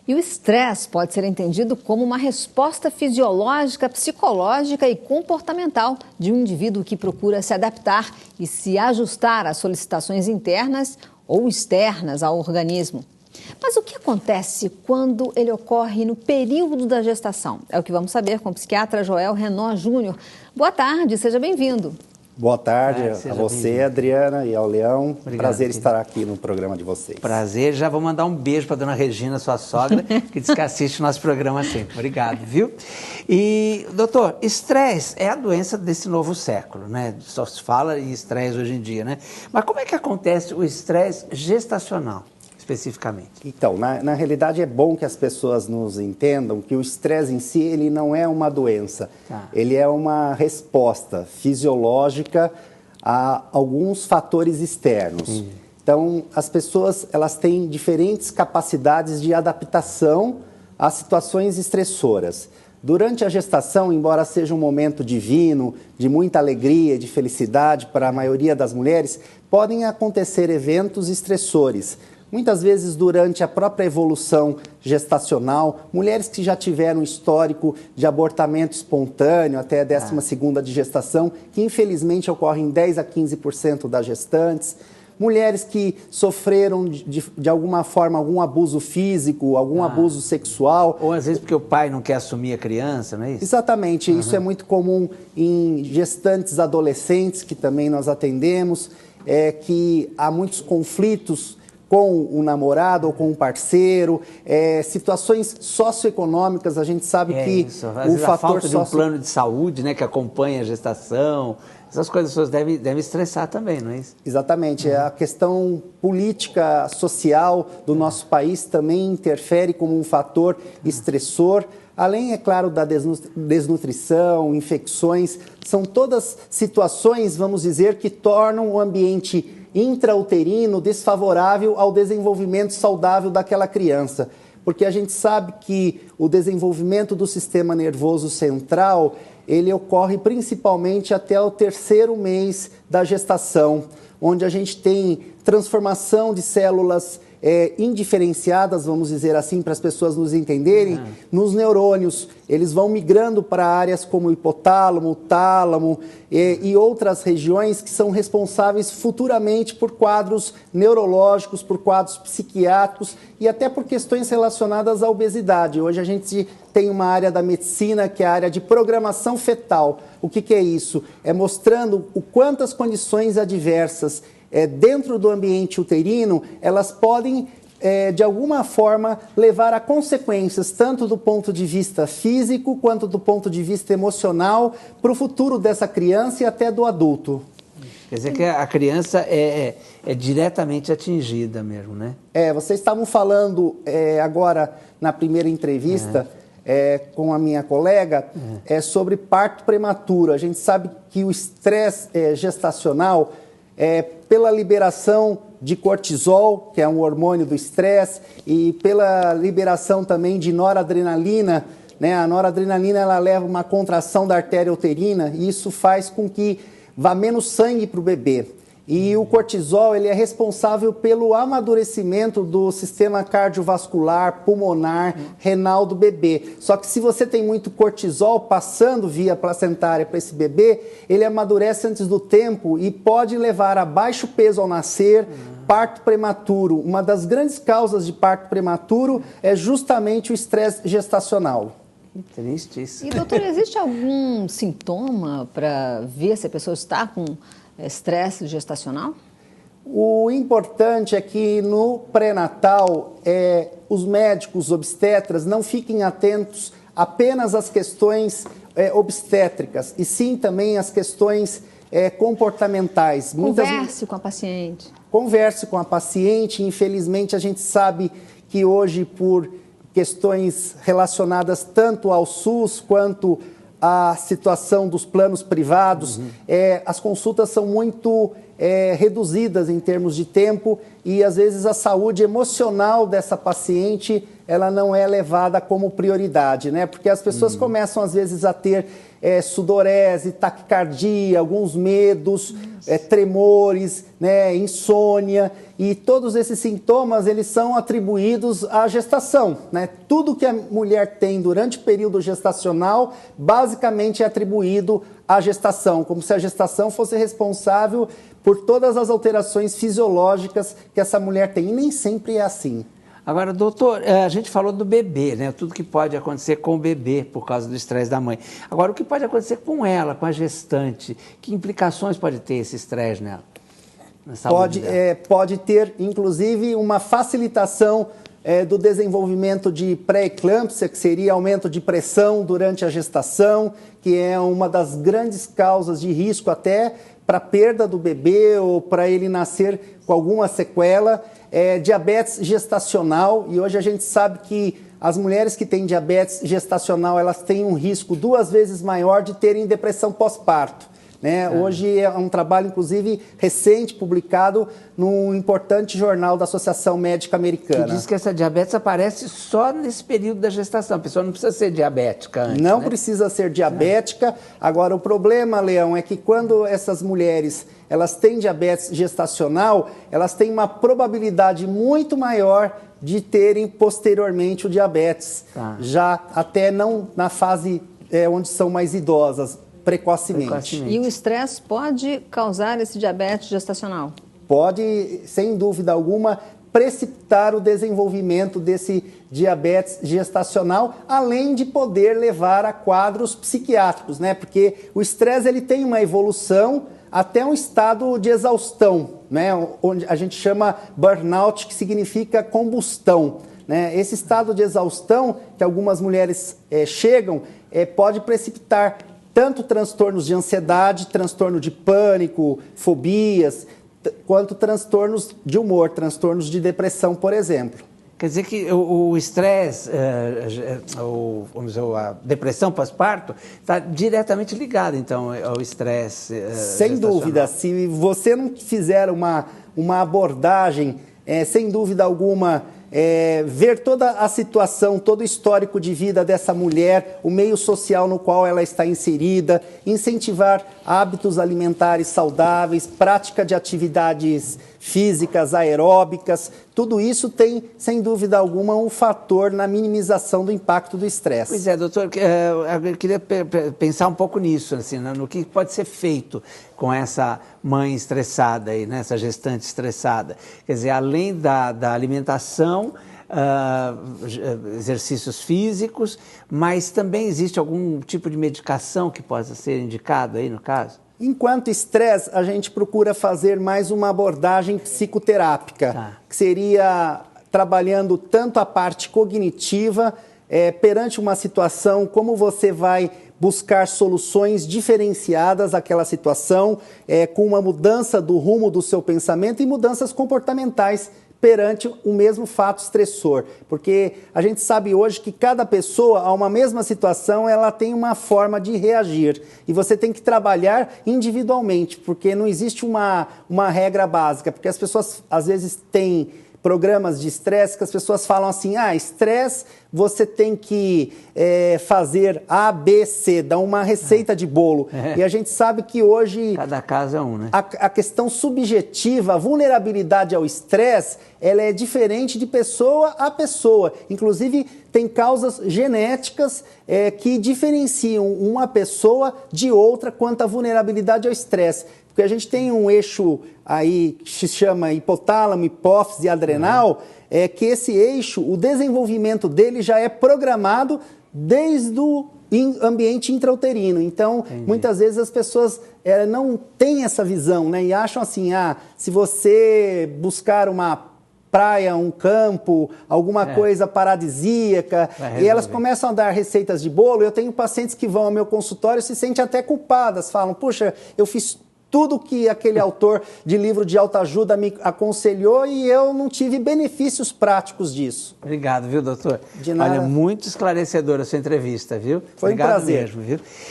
E o estresse pode ser entendido como uma resposta fisiológica, psicológica e comportamental de um indivíduo que procura se adaptar e se ajustar às solicitações internas ou externas ao organismo. Mas o que acontece quando ele ocorre no período da gestação? É o que vamos saber com o psiquiatra Joel Renaud Júnior. Boa tarde, seja bem-vindo. Boa tarde a você, Adriana, e ao Leão. Obrigado, prazer filho. estar aqui no programa de vocês. Prazer. Já vou mandar um beijo para dona Regina, sua sogra, que diz que assiste o nosso programa sempre. Obrigado, viu? E, doutor, estresse é a doença desse novo século, né? Só se fala em estresse hoje em dia, né? Mas como é que acontece o estresse gestacional, especificamente? Então, na realidade é bom que as pessoas nos entendam que o estresse em si, ele não é uma doença. Ele é uma resposta fisiológica a alguns fatores externos. Então, as pessoas, elas têm diferentes capacidades de adaptação a situações estressoras. Durante a gestação, embora seja um momento divino, de muita alegria, de felicidade para a maioria das mulheres, podem acontecer eventos estressores. Muitas vezes, durante a própria evolução gestacional, mulheres que já tiveram histórico de abortamento espontâneo até a 12ª de gestação, que infelizmente ocorre em 10 a 15% das gestantes, mulheres que sofreram de alguma forma algum abuso físico, algum abuso sexual. Ou às vezes porque o pai não quer assumir a criança, não é isso? Exatamente, isso é muito comum em gestantes adolescentes, que também nós atendemos, que há muitos conflitos com o namorado ou com o parceiro, situações socioeconômicas, a gente sabe que isso. Às vezes a falta de um plano de saúde, né, que acompanha a gestação, essas coisas as pessoas devem estressar também, não é isso? Exatamente, a questão política, social do nosso país também interfere como um fator estressor, além, é claro, da desnutrição, infecções, são todas situações, vamos dizer, que tornam o ambiente intrauterino desfavorável ao desenvolvimento saudável daquela criança. Porque a gente sabe que o desenvolvimento do sistema nervoso central, ele ocorre principalmente até o 3º mês da gestação, onde a gente tem transformação de células indiferenciadas, vamos dizer assim, para as pessoas nos entenderem, nos neurônios. Eles vão migrando para áreas como o hipotálamo, o tálamo e outras regiões que são responsáveis futuramente por quadros neurológicos, por quadros psiquiátricos e até por questões relacionadas à obesidade. Hoje a gente tem uma área da medicina que é a área de programação fetal. O que é isso? É mostrando o quantas condições adversas dentro do ambiente uterino, elas podem, de alguma forma, levar a consequências, tanto do ponto de vista físico, quanto do ponto de vista emocional, para o futuro dessa criança e até do adulto. Quer dizer que a criança é diretamente atingida mesmo, né? Vocês estavam falando agora, na primeira entrevista, com a minha colega, sobre parto prematuro. A gente sabe que o estresse gestacional pela liberação de cortisol, que é um hormônio do estresse, e pela liberação também de noradrenalina, né? A noradrenalina, ela leva uma contração da artéria uterina e isso faz com que vá menos sangue para o bebê. E o cortisol, ele é responsável pelo amadurecimento do sistema cardiovascular, pulmonar, renal do bebê. Só que se você tem muito cortisol passando via placentária para esse bebê, ele amadurece antes do tempo e pode levar a baixo peso ao nascer, parto prematuro. Uma das grandes causas de parto prematuro é justamente o estresse gestacional. Que triste isso. E, doutor, existe algum sintoma para ver se a pessoa está com estresse gestacional? O importante é que no pré-natal, os médicos obstetras não fiquem atentos apenas às questões obstétricas, e sim também às questões comportamentais. Converse com a paciente. Converse com a paciente. Infelizmente, a gente sabe que hoje, por questões relacionadas tanto ao SUS quanto a situação dos planos privados, as consultas são muito reduzidas em termos de tempo e, às vezes, a saúde emocional dessa paciente ela não é levada como prioridade, né? Porque as pessoas começam, às vezes, a ter sudorese, taquicardia, alguns medos, tremores, né, insônia, e todos esses sintomas eles são atribuídos à gestação, né? Tudo que a mulher tem durante o período gestacional basicamente é atribuído à gestação, como se a gestação fosse responsável por todas as alterações fisiológicas que essa mulher tem, e nem sempre é assim. Agora, doutor, a gente falou do bebê, né? Tudo que pode acontecer com o bebê por causa do estresse da mãe. Agora, o que pode acontecer com ela, com a gestante? Que implicações pode ter esse estresse nela? Pode ter, inclusive, uma facilitação do desenvolvimento de pré-eclâmpsia, que seria aumento de pressão durante a gestação, que é uma das grandes causas de risco até para a perda do bebê ou para ele nascer com alguma sequela. Diabetes gestacional, e hoje a gente sabe que as mulheres que têm diabetes gestacional, elas têm um risco 2 vezes maior de terem depressão pós-parto. Né? Hoje é um trabalho, inclusive, recente, publicado num importante jornal da Associação Médica Americana. Que diz que essa diabetes aparece só nesse período da gestação. A pessoa não precisa ser diabética antes, Não, né? precisa ser diabética. Agora, o problema, Leão, é que quando essas mulheres elas têm diabetes gestacional, elas têm uma probabilidade muito maior de terem posteriormente o diabetes. Já até não na fase onde são mais idosas, precocemente. E o estresse pode causar esse diabetes gestacional? Pode, sem dúvida alguma, precipitar o desenvolvimento desse diabetes gestacional, além de poder levar a quadros psiquiátricos, né? Porque o estresse ele tem uma evolução até um estado de exaustão, né? Onde a gente chama burnout, que significa combustão. Né? Esse estado de exaustão que algumas mulheres chegam pode precipitar tanto transtornos de ansiedade, transtorno de pânico, fobias, quanto transtornos de humor, transtornos de depressão, por exemplo. Quer dizer que o estresse, vamos dizer, a depressão pós-parto, está diretamente ligada, então, ao estresse Sem dúvida. Se você não fizer uma abordagem, sem dúvida alguma, ver toda a situação, todo o histórico de vida dessa mulher, o meio social no qual ela está inserida, incentivar hábitos alimentares saudáveis, prática de atividades físicas, aeróbicas, tudo isso tem, sem dúvida alguma, um fator na minimização do impacto do estresse. Pois é, doutor, eu queria pensar um pouco nisso, assim, no que pode ser feito com essa mãe estressada, aí, né, essa gestante estressada. Quer dizer, além da alimentação, exercícios físicos, mas também existe algum tipo de medicação que possa ser indicado aí no caso? Enquanto estresse, a gente procura fazer mais uma abordagem psicoterápica, que seria trabalhando tanto a parte cognitiva, perante uma situação, como você vai buscar soluções diferenciadas àquela situação, com uma mudança do rumo do seu pensamento e mudanças comportamentais perante o mesmo fato estressor. Porque a gente sabe hoje que cada pessoa, a uma mesma situação, ela tem uma forma de reagir. E você tem que trabalhar individualmente, porque não existe uma regra básica. Porque as pessoas, às vezes, têm programas de estresse que as pessoas falam assim, estresse, você tem que fazer A, B, C, dá uma receita de bolo. E a gente sabe que hoje... Cada caso é um, né? A questão subjetiva, a vulnerabilidade ao estresse, ela é diferente de pessoa a pessoa. Inclusive, tem causas genéticas que diferenciam uma pessoa de outra quanto à vulnerabilidade ao estresse. Porque a gente tem um eixo aí que se chama hipotálamo, hipófise e adrenal, que esse eixo, o desenvolvimento dele já é programado desde o ambiente intrauterino. Então, muitas vezes as pessoas não têm essa visão, né? E acham assim, se você buscar uma praia, um campo, alguma coisa paradisíaca, e elas começam a dar receitas de bolo. Eu tenho pacientes que vão ao meu consultório e se sentem até culpadas, falam, puxa, eu fiz tudo que aquele autor de livro de autoajuda me aconselhou e eu não tive benefícios práticos disso. Obrigado, viu, doutor? De nada. Olha, muito esclarecedora a sua entrevista, viu? Foi um prazer. Obrigado mesmo, viu?